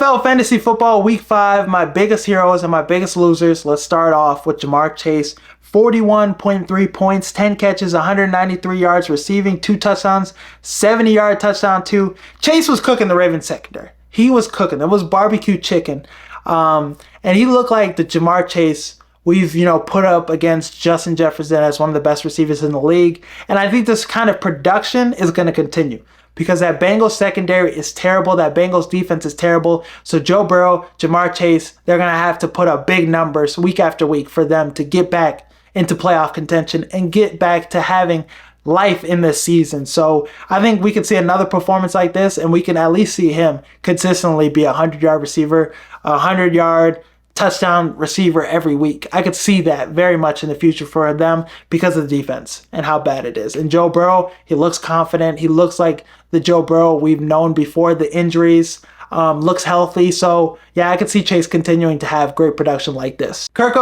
NFL Fantasy Football Week 5, my biggest heroes and my biggest losers. Let's start off with Jamar Chase. 41.3 points, 10 catches, 193 yards receiving, 2 touchdowns, 70-yard touchdown too. Chase was cooking the Ravens secondary. He was cooking. It was barbecue chicken. And he looked like the Jamar Chase we've, put up against Justin Jefferson as one of the best receivers in the league. And I think this kind of production is going to continue because that Bengals secondary is terrible. That Bengals defense is terrible. So Joe Burrow, Jamar Chase, they're going to have to put up big numbers week after week for them to get back into playoff contention and get back to having life in this season. So I think we could see another performance like this, and we can at least see him consistently be a 100-yard receiver, a 100-yard touchdown receiver every week. I could see that very much in the future for them because of the defense and how bad it is. And Joe Burrow, he looks confident. He looks like the Joe Burrow we've known before the injuries. Looks healthy. So yeah, I could see Chase continuing to have great production like this. Kirk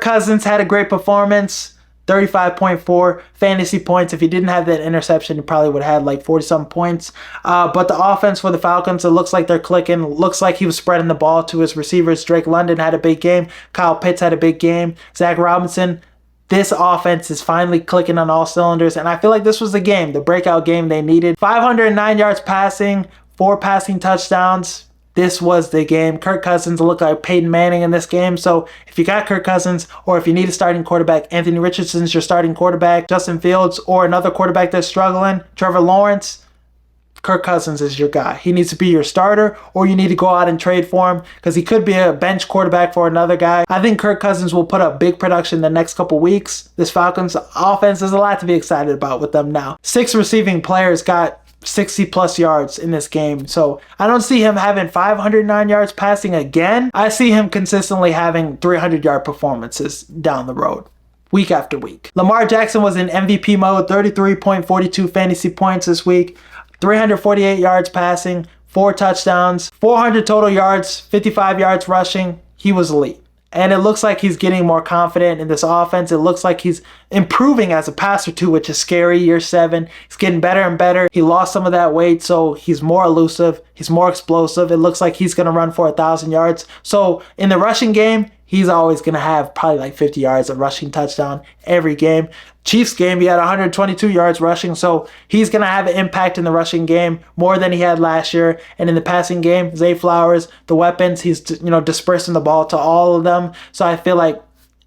Cousins had a great performance. 35.4 fantasy points. If he didn't have that interception, he probably would have had like 40-something points. But the offense for the Falcons, it looks like they're clicking. Looks like he was spreading the ball to his receivers. Drake London had a big game. Kyle Pitts had a big game. Zach Robinson. This offense is finally clicking on all cylinders. And I feel like this was the game, the breakout game they needed. 509 yards passing, 4 passing touchdowns. This was the game. Kirk Cousins looked like Peyton Manning in this game. So if you got Kirk Cousins, or if you need a starting quarterback, Anthony Richardson's your starting quarterback, Justin Fields, or another quarterback that's struggling, Trevor Lawrence, Kirk Cousins is your guy. He needs to be your starter, or you need to go out and trade for him because he could be a bench quarterback for another guy. I think Kirk Cousins will put up big production the next couple weeks. This Falcons offense is a lot to be excited about with them now. 6 receiving players got 60 plus yards in this game. So I don't see him having 509 yards passing again. I see him consistently having 300-yard performances down the road, week after week. Lamar Jackson was in MVP mode, 33.42 fantasy points this week, 348 yards passing, 4 touchdowns, 400 total yards, 55 yards rushing. He was elite. And it looks like he's getting more confident in this offense. It looks like he's improving as a passer too, which is scary. Year 7, he's getting better and better. He lost some of that weight, so he's more elusive. He's more explosive. It looks like he's going to run for 1,000 yards. So in the rushing game, he's always going to have probably like 50 yards of rushing touchdown every game. Chiefs game, he had 122 yards rushing, so he's going to have an impact in the rushing game more than he had last year. And in the passing game, Zay Flowers, the weapons, he's dispersing the ball to all of them. So I feel like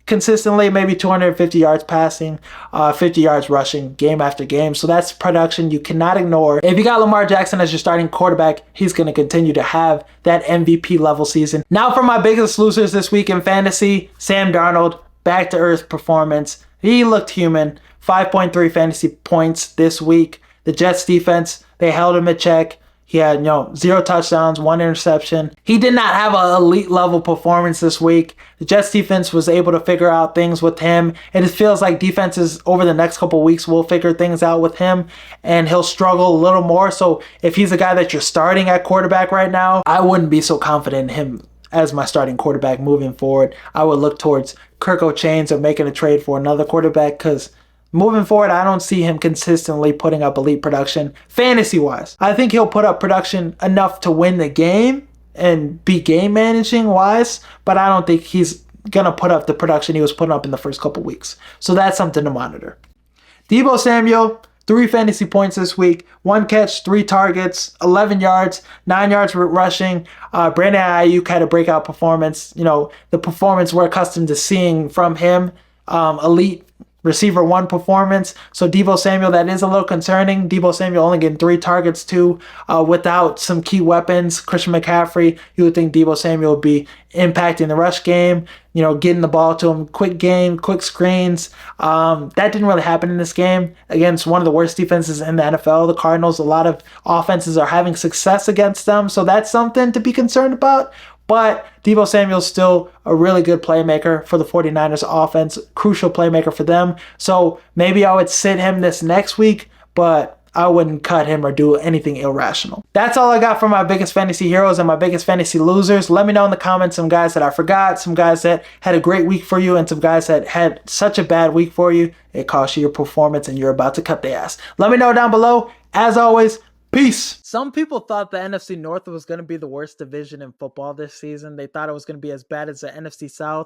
consistently maybe 250 yards passing, 50 yards rushing game after game. So that's production you cannot ignore. If you got Lamar Jackson as your starting quarterback, he's going to continue to have that MVP level season. Now for my biggest losers this week in fantasy, Sam Darnold, back to earth performance. He looked human. 5.3 fantasy points this week. The Jets defense, they held him at check. He had, 0 touchdowns, 1 interception. He did not have an elite level performance this week. The Jets defense was able to figure out things with him. And it feels like defenses over the next couple weeks will figure things out with him. And he'll struggle a little more. So if he's a guy that you're starting at quarterback right now, I wouldn't be so confident in him as my starting quarterback moving forward. I would look towards Kirk O'Chains or making a trade for another quarterback because moving forward, I don't see him consistently putting up elite production fantasy-wise. I think he'll put up production enough to win the game and be game managing-wise, but I don't think he's going to put up the production he was putting up in the first couple weeks. So that's something to monitor. Deebo Samuel, 3 fantasy points this week, 1 catch, 3 targets, 11 yards, 9 yards rushing. Brandon Ayuk had a breakout performance. The performance we're accustomed to seeing from him. Elite receiver 1 performance. So Deebo Samuel, that is a little concerning. Deebo Samuel only getting 3 targets too, without some key weapons. Christian McCaffrey, you would think Deebo Samuel would be impacting the rush game, getting the ball to him, quick game, quick screens. That didn't really happen in this game against one of the worst defenses in the NFL, the Cardinals. A lot of offenses are having success against them, so that's something to be concerned about. But Deebo Samuel's still a really good playmaker for the 49ers offense, crucial playmaker for them. So maybe I would sit him this next week, but I wouldn't cut him or do anything irrational. That's all I got for my biggest fantasy heroes and my biggest fantasy losers. Let me know in the comments some guys that I forgot, some guys that had a great week for you, and some guys that had such a bad week for you, it cost you your performance and you're about to cut their ass. Let me know down below. As always, Peace. Some people thought the NFC North was going to be the worst division in football this season. They thought it was going to be as bad as the NFC South.